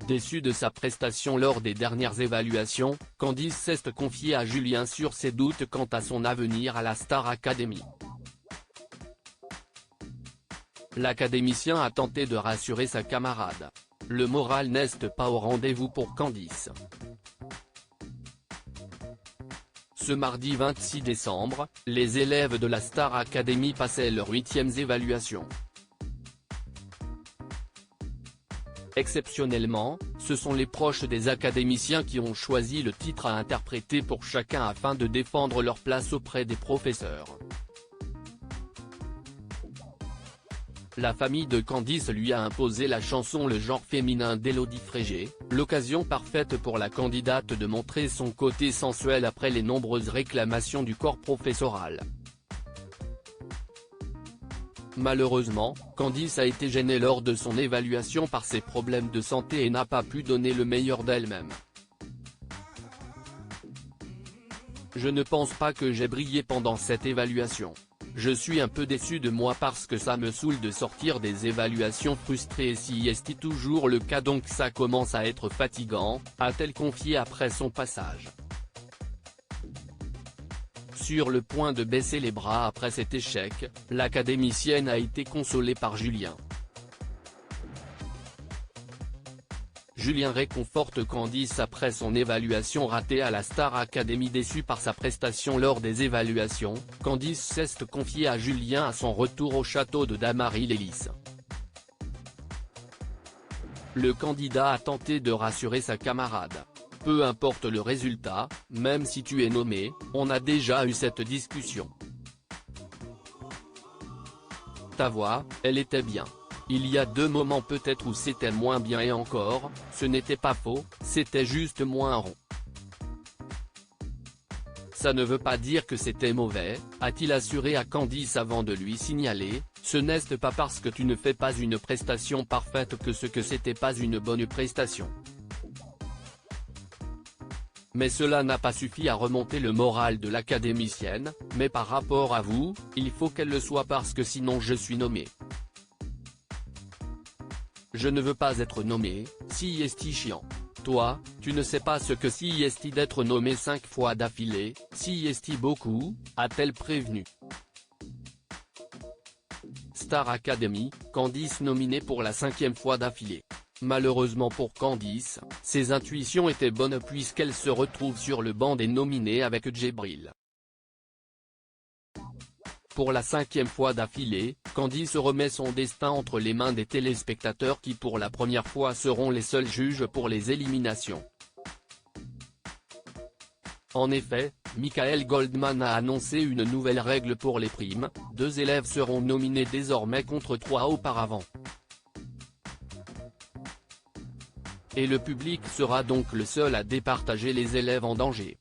Déçue de sa prestation lors des dernières évaluations, Candice s'est confiée à Julien sur ses doutes quant à son avenir à la Star Academy. L'académicien a tenté de rassurer sa camarade. Le moral n'est pas au rendez-vous pour Candice. Ce mardi 26 décembre, les élèves de la Star Academy passaient leur 8e évaluation. Exceptionnellement, ce sont les proches des académiciens qui ont choisi le titre à interpréter pour chacun afin de défendre leur place auprès des professeurs. La famille de Candice lui a imposé la chanson Le genre féminin d'Élodie Frégé, l'occasion parfaite pour la candidate de montrer son côté sensuel après les nombreuses réclamations du corps professoral. Malheureusement, Candice a été gênée lors de son évaluation par ses problèmes de santé et n'a pas pu donner le meilleur d'elle-même. Je ne pense pas que j'ai brillé pendant cette évaluation. Je suis un peu déçu de moi parce que ça me saoule de sortir des évaluations frustrées et si est toujours le cas donc ça commence à être fatigant, a-t-elle confié après son passage. Sur le point de baisser les bras après cet échec, l'académicienne a été consolée par Julien. Julien réconforte Candice après son évaluation ratée à la Star Academy. Déçue par sa prestation lors des évaluations, Candice s'est confiée à Julien à son retour au château de Damary-les-Lys. Le candidat a tenté de rassurer sa camarade. Peu importe le résultat, même si tu es nommé, on a déjà eu cette discussion. Ta voix, elle était bien. Il y a 2 moments peut-être où c'était moins bien et encore, ce n'était pas faux, c'était juste moins rond. Ça ne veut pas dire que c'était mauvais, a-t-il assuré à Candice avant de lui signaler, ce n'est pas parce que tu ne fais pas une prestation parfaite que c'était pas une bonne prestation. Mais cela n'a pas suffi à remonter le moral de l'académicienne, mais par rapport à vous, il faut qu'elle le soit parce que sinon je suis nommé. Je ne veux pas être nommé, si est chiant. Toi, tu ne sais pas ce que si est d'être nommé 5 fois d'affilée, si est beaucoup, a-t-elle prévenu. Star Academy, Candice nominée pour la 5e fois d'affilée. Malheureusement pour Candice, ses intuitions étaient bonnes puisqu'elle se retrouve sur le banc des nominés avec Djibril. Pour la 5e fois d'affilée, Candice remet son destin entre les mains des téléspectateurs qui pour la première fois seront les seuls juges pour les éliminations. En effet, Michael Goldman a annoncé une nouvelle règle pour les primes, 2 élèves seront nominés désormais contre 3 auparavant. Et le public sera donc le seul à départager les élèves en danger.